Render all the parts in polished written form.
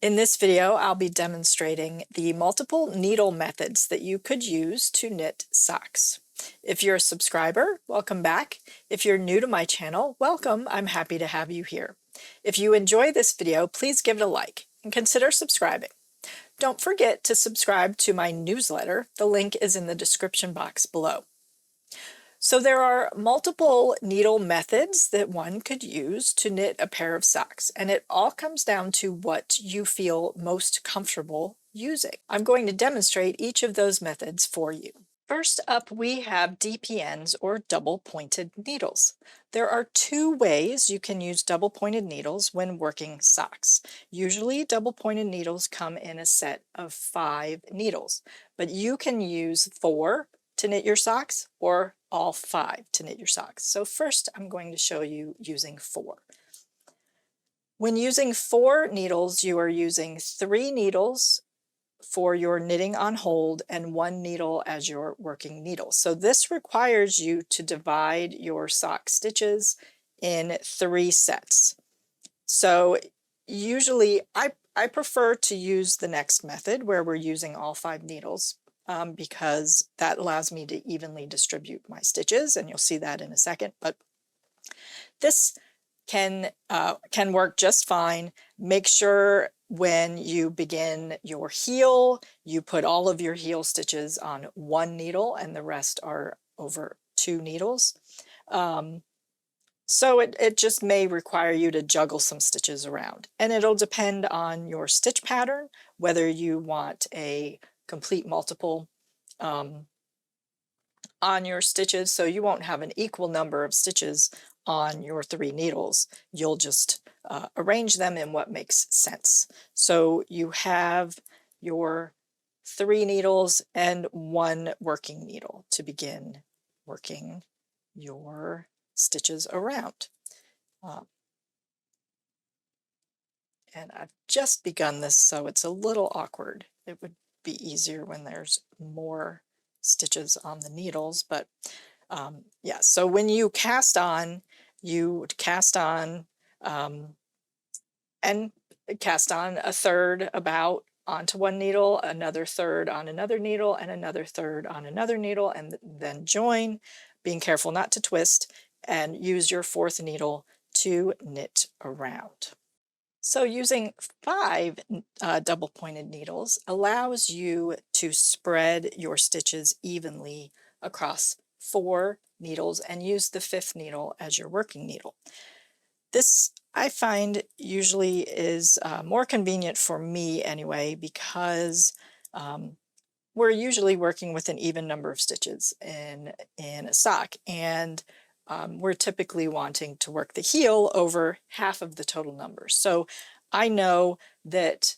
In this video, I'll be demonstrating the multiple needle methods that you could use to knit socks. If you're a subscriber, welcome back. If you're new to my channel, welcome. I'm happy to have you here. If you enjoy this video, please give it a like and consider subscribing. Don't forget to subscribe to my newsletter. The link is in the description box below. So there are multiple needle methods that one could use to knit a pair of socks, and it all comes down to what you feel most comfortable using. I'm going to demonstrate each of those methods for you. First up, we have DPNs, or double-pointed needles. There are two ways you can use double-pointed needles when working socks. Usually, double-pointed needles come in a set of 5 needles, but you can use 4 to knit your socks or all 5 to knit your socks. So first, I'm going to show you using 4. When using 4 needles, you are using 3 needles for your knitting on hold and 1 needle as your working needle. So this requires you to divide your sock stitches in 3 sets. So usually I prefer to use the next method where we're using all 5 needles because that allows me to evenly distribute my stitches, and you'll see that in a second. But this can work just fine. Make sure when you begin your heel, you put all of your heel stitches on 1 needle and the rest are over 2 needles. So it just may require you to juggle some stitches around, and it'll depend on your stitch pattern, whether you want a complete multiple on your stitches, so you won't have an equal number of stitches on your 3 needles. You'll just arrange them in what makes sense. So you have your 3 needles and 1 working needle to begin working your stitches around. And I've just begun this, so it's a little awkward. It would be easier when there's more stitches on the needles, but yeah, so when you cast on, and cast on a third about onto 1 needle, another third on another needle, and another third on another needle, and then join, being careful not to twist, and use your 4th needle to knit around. So using 5 double-pointed needles allows you to spread your stitches evenly across 4 needles and use the 5th needle as your working needle. This, I find, usually is more convenient for me anyway, because we're usually working with an even number of stitches in a sock, and we're typically wanting to work the heel over half of the total number. So I know that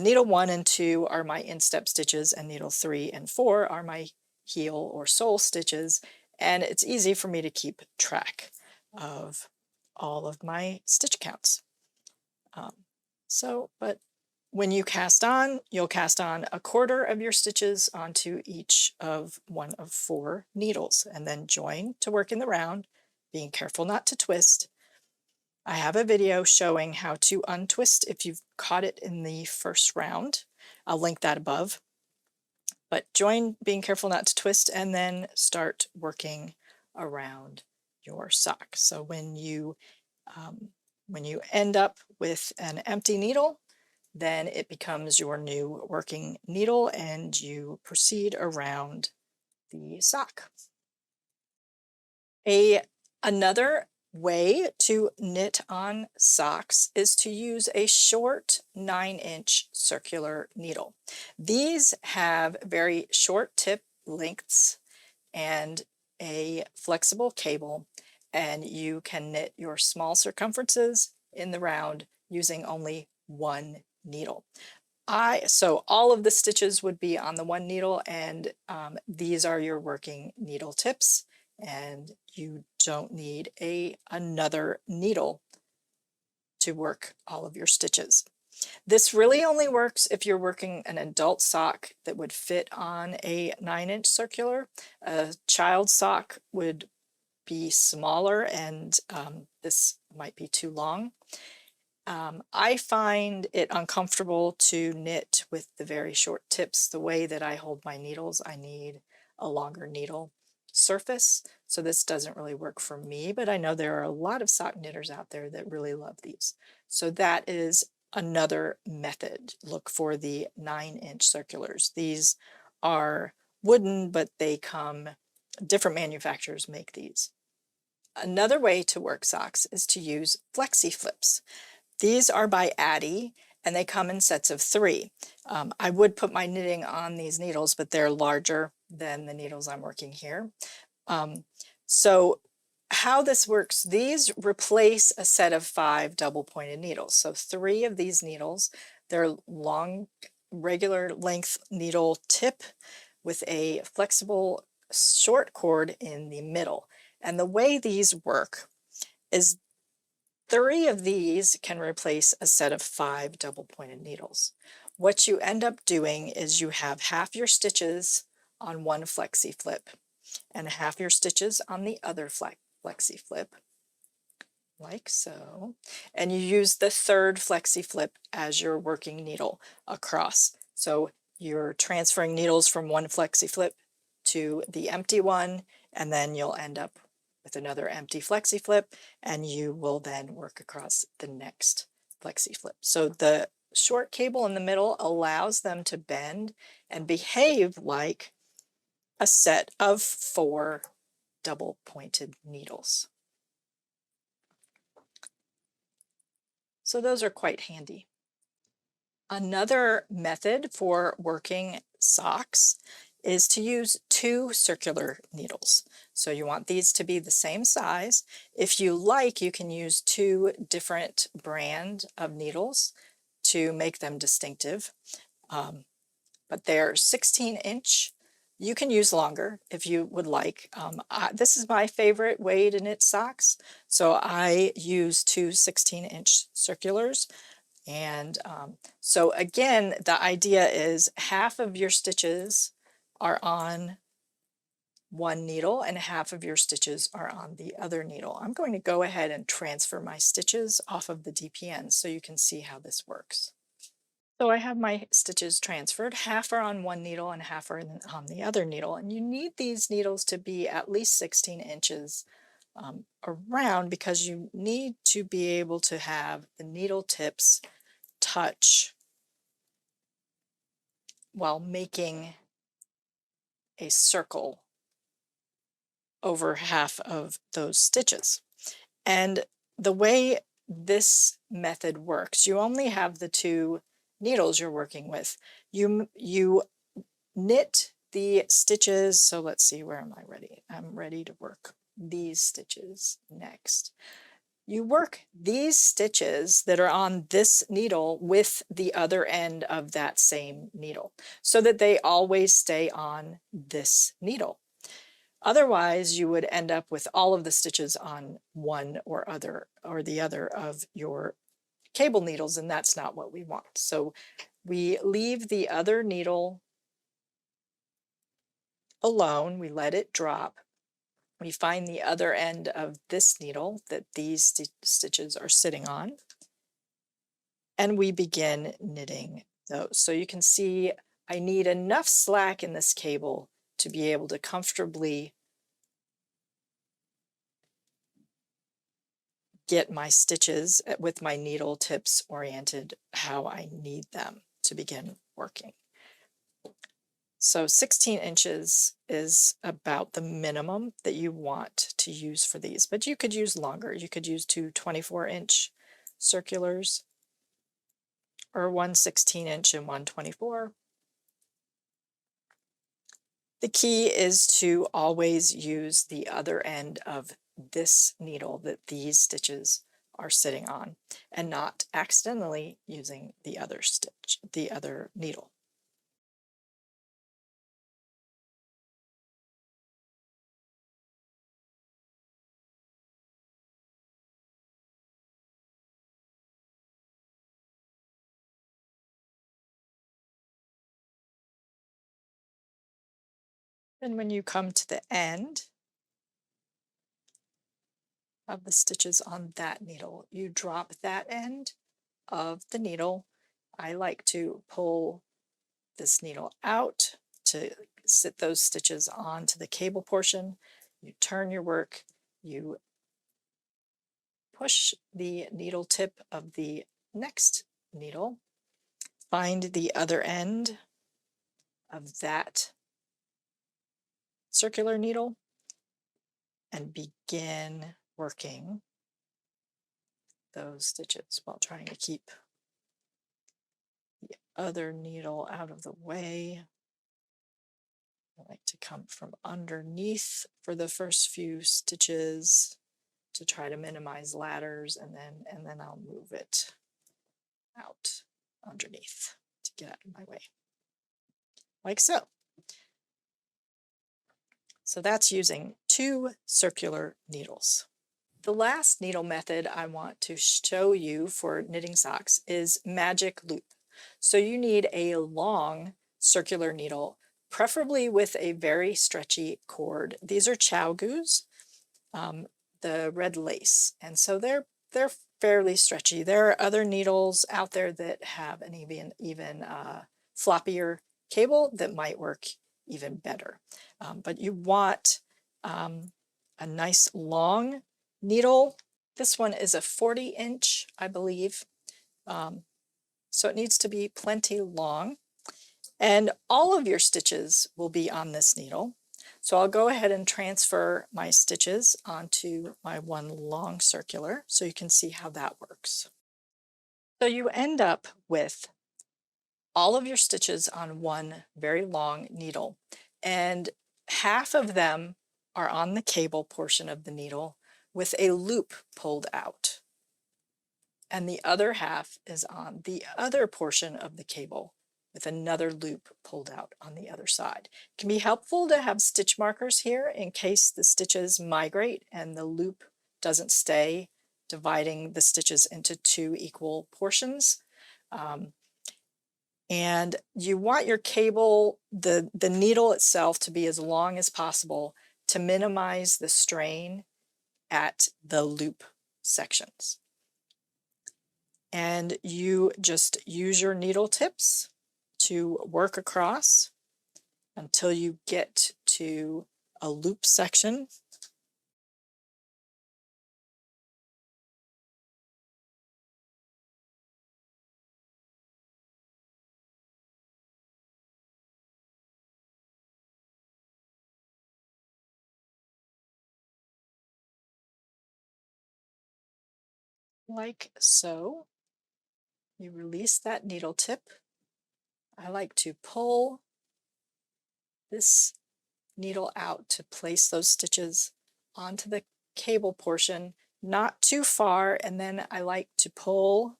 needle 1 and 2 are my instep stitches, and needle 3 and 4 are my heel or sole stitches, and it's easy for me to keep track of all of my stitch counts. But when you cast on, you'll cast on a quarter of your stitches onto each of 1 of 4 needles, and then join to work in the round, being careful not to twist. I have a video showing how to untwist if you've caught it in the first round. I'll link that above. But join, being careful not to twist, and then start working around your sock. So when you end up with an empty needle, then it becomes your new working needle, and you proceed around the sock. Another way to knit on socks is to use a short 9-inch circular needle. These have very short tip lengths and a flexible cable, and you can knit your small circumferences in the round using only 1 needle. So all of the stitches would be on the 1 needle, and these are your working needle tips, and you don't need another needle to work all of your stitches. This really only works if you're working an adult sock that would fit on a 9-inch circular. A child sock would be smaller, and this might be too long. I find it uncomfortable to knit with the very short tips. The way that I hold my needles, I need a longer needle surface. So this doesn't really work for me, but I know there are a lot of sock knitters out there that really love these. So that is another method. Look for the 9-inch circulars. These are wooden, but they come, different manufacturers make these. Another way to work socks is to use flexi flips. These are by Addy, and they come in sets of 3. I would put my knitting on these needles, but they're larger than the needles I'm working here. So how this works, these replace a set of 5 double-pointed needles. So 3 of these needles, they're long, regular length needle tip with a flexible short cord in the middle. And the way these work is 3 of these can replace a set of 5 double-pointed needles. What you end up doing is you have half your stitches on one flexi flip and half your stitches on the other flexi flip, like so. And you use the third flexi flip as your working needle across. So you're transferring needles from one flexi flip to the empty one, and then you'll end up with another empty flexi flip, and you will then work across the next flexi flip. So the short cable in the middle allows them to bend and behave like a set of 4 double-pointed needles. So those are quite handy. Another method for working socks is to use 2 circular needles. So you want these to be the same size. If you like, you can use 2 different brand of needles to make them distinctive. But they're 16-inch. You can use longer if you would like. This is my favorite way to knit socks. So I use 2 16-inch circulars. And so again, the idea is half of your stitches are on one needle and half of your stitches are on the other needle. I'm going to go ahead and transfer my stitches off of the DPN so you can see how this works. So I have my stitches transferred. Half are on one needle and half are on the other needle. And you need these needles to be at least 16 inches around because you need to be able to have the needle tips touch while making a circle over half of those stitches. And the way this method works, you only have the 2 needles you're working with. You knit the stitches. So let's see, where am I ready? I'm ready to work these stitches next. You work these stitches that are on this needle with the other end of that same needle so that they always stay on this needle. Otherwise, you would end up with all of the stitches on one or the other of your cable needles, and that's not what we want. So we leave the other needle alone, we let it drop. We find the other end of this needle that these stitches are sitting on, and we begin knitting those. So you can see I need enough slack in this cable to be able to comfortably get my stitches with my needle tips oriented how I need them to begin working. So 16 inches is about the minimum that you want to use for these, but you could use longer. You could use 2 24-inch circulars or 1 16-inch and 1 24. The key is to always use the other end of this needle that these stitches are sitting on and not accidentally using the other needle. And when you come to the end of the stitches on that needle, you drop that end of the needle. I like to pull this needle out to sit those stitches onto the cable portion. You turn your work, you push the needle tip of the next needle, find the other end of that circular needle, and begin working those stitches while trying to keep the other needle out of the way. I like to come from underneath for the first few stitches to try to minimize ladders, and then I'll move it out underneath to get out of my way, like so. So that's using 2 circular needles. The last needle method I want to show you for knitting socks is magic loop. So you need a long circular needle, preferably with a very stretchy cord. These are Chow-Goos, the red lace, and so they're fairly stretchy. There are other needles out there that have an even floppier cable that might work even better. But you want a nice long needle. This one is a 40-inch, I believe. So it needs to be plenty long. And all of your stitches will be on this needle. So I'll go ahead and transfer my stitches onto my one long circular so you can see how that works. So you end up with all of your stitches on one very long needle, and half of them are on the cable portion of the needle with a loop pulled out, and the other half is on the other portion of the cable with another loop pulled out on the other side. It can be helpful to have stitch markers here in case the stitches migrate and the loop doesn't stay, dividing the stitches into 2 equal portions. And you want your cable, the needle itself, to be as long as possible to minimize the strain at the loop sections. And you just use your needle tips to work across until you get to a loop section. Like so. You release that needle tip. I like to pull this needle out to place those stitches onto the cable portion, not too far, and then I like to pull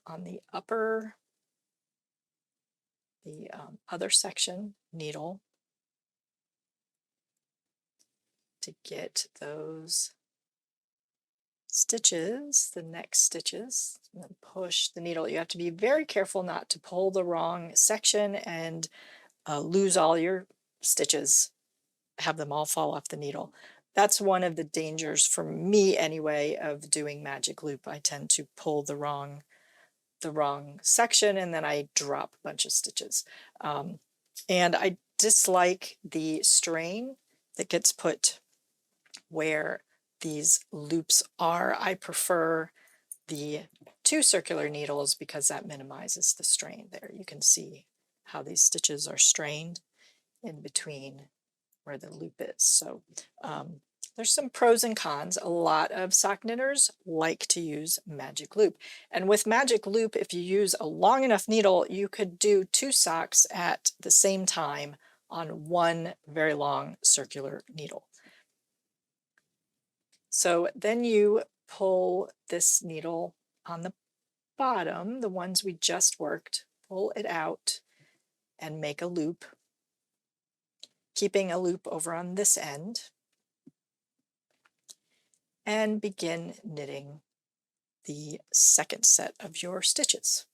on the other section needle to get those stitches, the next stitches, and then push the needle. You have to be very careful not to pull the wrong section and lose all your stitches, have them all fall off the needle. That's one of the dangers for me anyway of doing magic loop. I tend to pull the wrong section and then I drop a bunch of stitches. And I dislike the strain that gets put where these loops are. I prefer the 2 circular needles because that minimizes the strain there. You can see how these stitches are strained in between where the loop is. So there's some pros and cons. A lot of sock knitters like to use magic loop. And with magic loop, if you use a long enough needle, you could do 2 socks at the same time on one very long circular needle. So then you pull this needle on the bottom, the ones we just worked, pull it out and make a loop, keeping a loop over on this end, and begin knitting the second set of your stitches.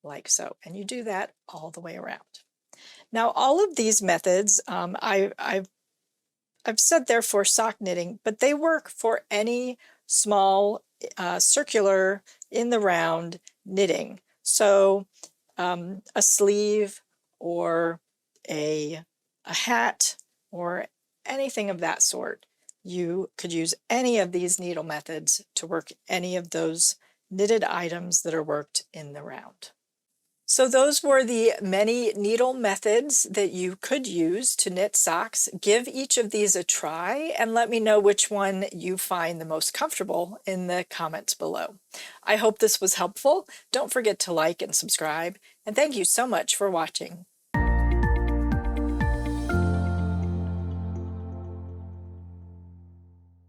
Like so, and you do that all the way around. Now all of these methods, I've I've said they're for sock knitting, but they work for any small circular in the round knitting. So a sleeve or a hat or anything of that sort. You could use any of these needle methods to work any of those knitted items that are worked in the round. So those were the many needle methods that you could use to knit socks. Give each of these a try and let me know which one you find the most comfortable in the comments below. I hope this was helpful. Don't forget to like and subscribe, and thank you so much for watching.